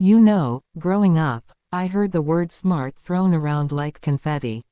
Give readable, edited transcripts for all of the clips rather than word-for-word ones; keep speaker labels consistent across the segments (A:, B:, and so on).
A: You know, growing up, I heard the word smart thrown around like confetti.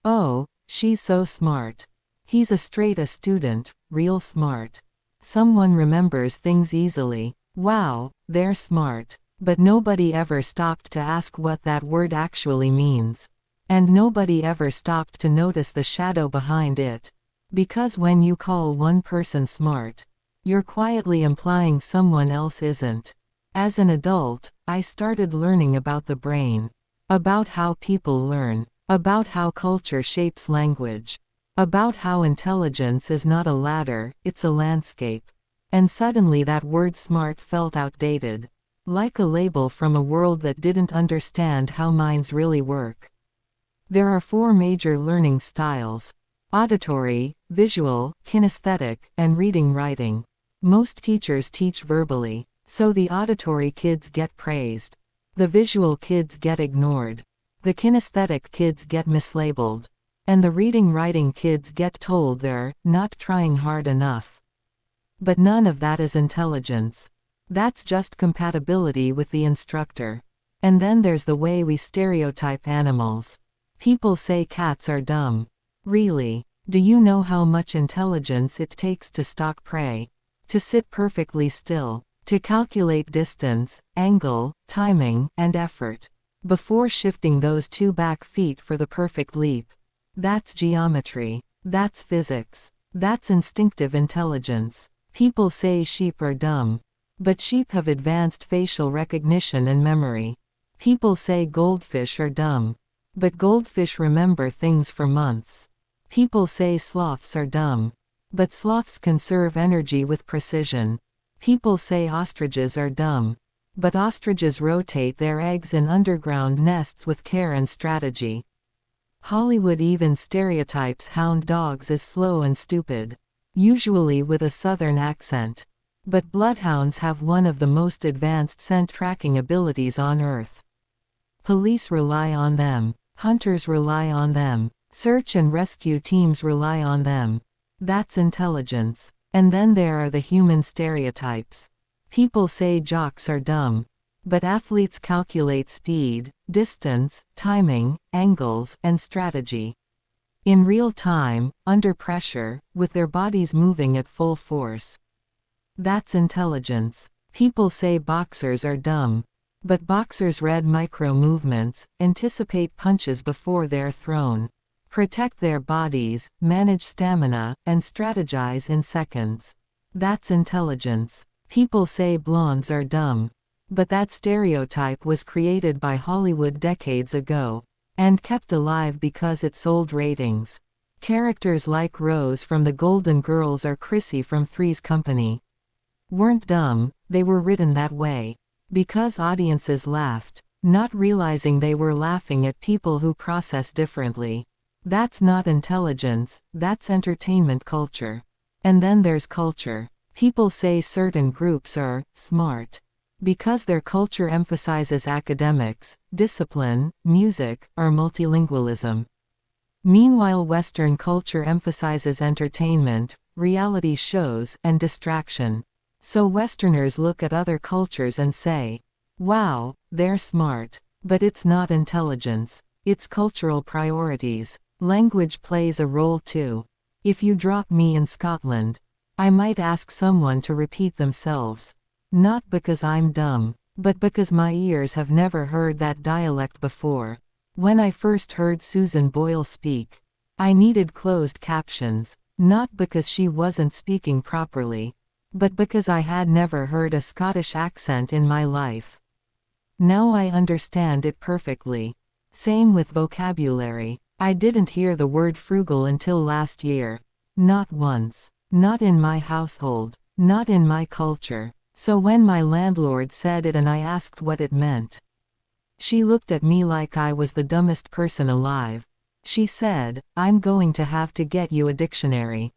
A: Oh, she's so smart. He's a straight A student, real smart. Someone remembers things easily. Wow, they're smart. But nobody ever stopped to ask what that word actually means. And nobody ever stopped to notice the shadow behind it. Because when you call one person smart, you're quietly implying someone else isn't. As an adult, I started learning about the brain. About how people learn. About how culture shapes language. About how intelligence is not a ladder, it's a landscape. And suddenly that word smart felt outdated. Like a label from a world that didn't understand how minds really work. There are 4 major learning styles: auditory, visual, kinesthetic, and reading-writing. Most teachers teach verbally, so the auditory kids get praised. The visual kids get ignored. The kinesthetic kids get mislabeled. And the reading-writing kids get told they're not trying hard enough. But none of that is intelligence. That's just compatibility with the instructor. And then there's the way we stereotype animals. People say cats are dumb. Really? Do you know how much intelligence it takes to stalk prey? To sit perfectly still? To calculate distance, angle, timing, and effort? Before shifting those 2 back feet for the perfect leap. That's geometry. That's physics. That's instinctive intelligence. People say sheep are dumb. But sheep have advanced facial recognition and memory. People say goldfish are dumb. But goldfish remember things for months. People say sloths are dumb. But sloths conserve energy with precision. People say ostriches are dumb. But ostriches rotate their eggs in underground nests with care and strategy. Hollywood even stereotypes hound dogs as slow and stupid. Usually with a southern accent. But bloodhounds have one of the most advanced scent tracking abilities on Earth. Police rely on them. Hunters rely on them. Search and rescue teams rely on them. That's intelligence. And then there are the human stereotypes. People say jocks are dumb. But athletes calculate speed, distance, timing, angles, and strategy. In real time, under pressure, with their bodies moving at full force. That's intelligence. People say boxers are dumb. But boxers read micro-movements, anticipate punches before they're thrown, protect their bodies, manage stamina, and strategize in seconds. That's intelligence. People say blondes are dumb. But that stereotype was created by Hollywood decades ago. And kept alive because it sold ratings. Characters like Rose from The Golden Girls or Chrissy from Three's Company weren't dumb, they were written that way. Because audiences laughed, not realizing they were laughing at people who process differently. That's not intelligence, that's entertainment culture. And then there's culture. People say certain groups are smart. Because their culture emphasizes academics, discipline, music, or multilingualism. Meanwhile, Western culture emphasizes entertainment, reality shows, and distraction. So Westerners look at other cultures and say, wow, they're smart. But it's not intelligence. It's cultural priorities. Language plays a role too. If you drop me in Scotland, I might ask someone to repeat themselves. Not because I'm dumb, but because my ears have never heard that dialect before. When I first heard Susan Boyle speak, I needed closed captions, not because she wasn't speaking properly, but because I had never heard a Scottish accent in my life. Now I understand it perfectly. Same with vocabulary. I didn't hear the word frugal until last year. Not once. Not in my household. Not in my culture. So when my landlord said it and I asked what it meant, she looked at me like I was the dumbest person alive. She said, I'm going to have to get you a dictionary.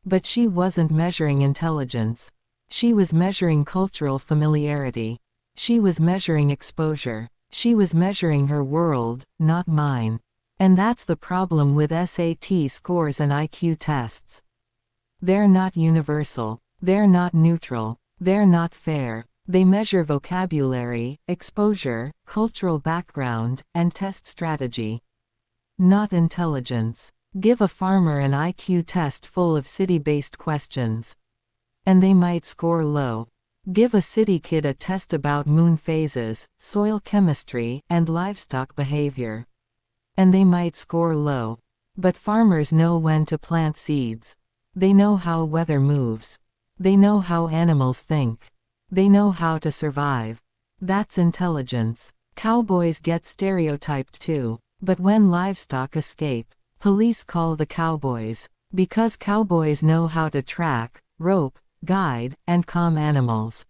A: But she wasn't measuring intelligence. She was measuring cultural familiarity. She was measuring exposure. She was measuring her world, not mine. And that's the problem with SAT scores and IQ tests. They're not universal. They're not neutral. They're not fair. They measure vocabulary, exposure, cultural background, and test strategy. Not intelligence. Give a farmer an IQ test full of city-based questions, and they might score low. Give a city kid a test about moon phases, soil chemistry, and livestock behavior, and they might score low. But farmers know when to plant seeds. They know how weather moves. They know how animals think. They know how to survive. That's intelligence. Cowboys get stereotyped too. But when livestock escape, police call the cowboys. Because cowboys know how to track, rope, guide, and calm animals.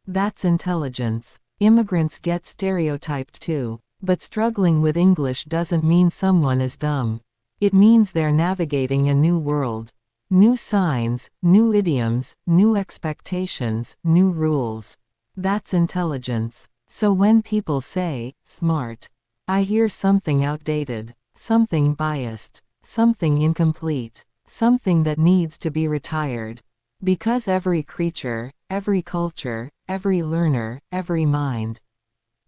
A: That's intelligence. Immigrants get stereotyped too. But struggling with English doesn't mean someone is dumb. It means they're navigating a new world. New signs, new idioms, new expectations, new rules. That's intelligence. So when people say, smart, I hear something outdated, something biased, something incomplete, something that needs to be retired. Because every creature, every culture, every learner, every mind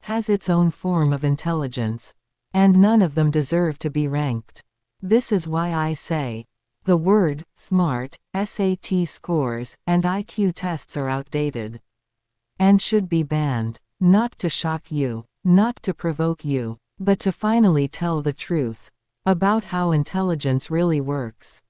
A: has its own form of intelligence, and none of them deserve to be ranked. This is why I say, the word, smart, SAT scores, and IQ tests are outdated. And should be banned. Not to shock you, not to provoke you, but to finally tell the truth about how intelligence really works.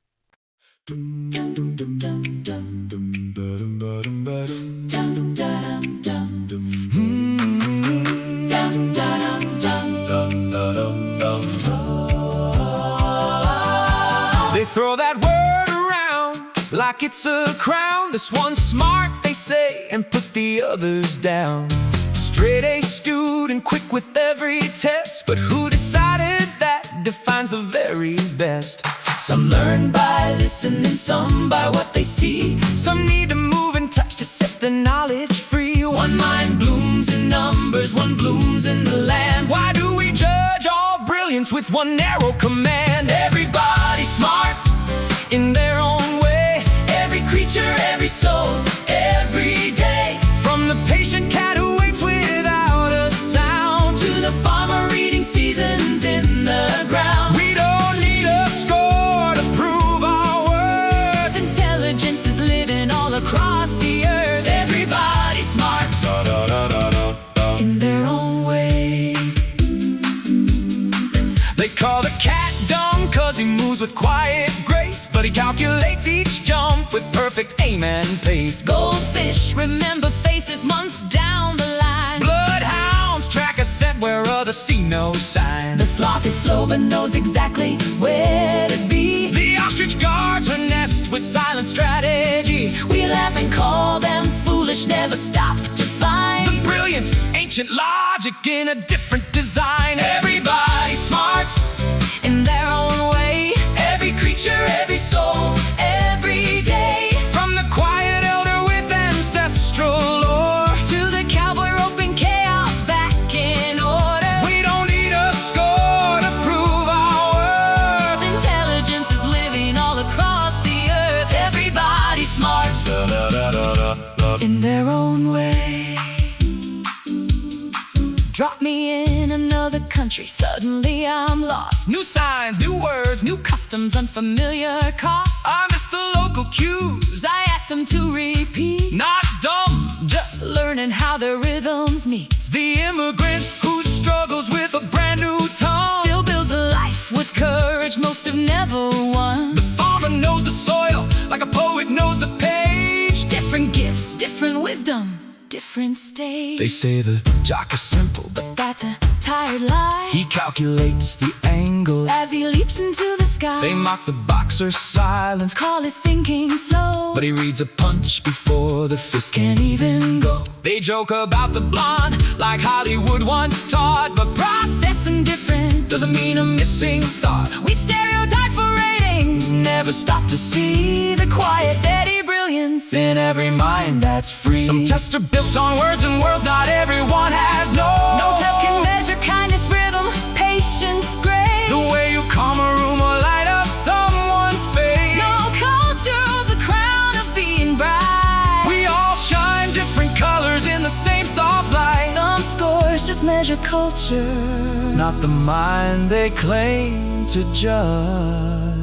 B: They throw that word around like it's a crown. This one's smart, they say, and put the others down. Straight A student, quick with every test. But who decided that defines the very best? Some learn by listening, some by what they see. Some need to move and touch to set the knowledge free. One mind blooms in numbers, one blooms in the land. Why do we judge all brilliance with one narrow command? Everybody's smart in their own way. Every creature, every soul, every day. From the patient cat who waits without a sound, to the farmer reading seasons in the ground. We don't need a score to prove our worth. Intelligence is living all across the earth. Everybody's smart in their own way. They call the cat dumb 'cause he moves with quiet grace, but he calculates each jump with perfect aim and pace. Goldfish remember faces months down the line. Bloodhounds track a scent where others see no sign. The sloth is slow but knows exactly where to be. The ostrich guards her nest with silent strategy. We laugh and call them foolish, never stop to find the brilliant ancient logic in a different design. Everybody's smart in their own way. Every creature, every soul, every day. From the quiet elder with ancestral lore, to the cowboy roping chaos back in order. We don't need a score to prove our worth. Intelligence is living all across the earth. Everybody's smart in their own way. Drop me in another country, suddenly I'm lost. New signs, new words, new customs, unfamiliar costs. I miss the local cues, I ask them to repeat. Not dumb, just learning how their rhythms meet. It's the immigrant who struggles with a brand new tongue, still builds a life with courage most have never won. The farmer knows the soil like a poet knows the page. Different gifts, different wisdom, different stage. They say the jock is simple, but that's a tired lie. He calculates the angle as he leaps into the sky. They mock the boxer's silence, call his thinking slow, but he reads a punch before the fist can even go. They joke about the blonde like Hollywood once taught, but processing different doesn't mean a missing thought. We stereotype for ratings, never stop to see the quiet, steady brilliance in every mind that's free. Some tests are built on words and worlds not everyone has. No test can measure kindness, rhythm, patience, grace. The way you calm a room or light up someone's face. No culture owns the crown of being bright. We all shine different colors in the just measure culture,
C: not the mind they claim to judge.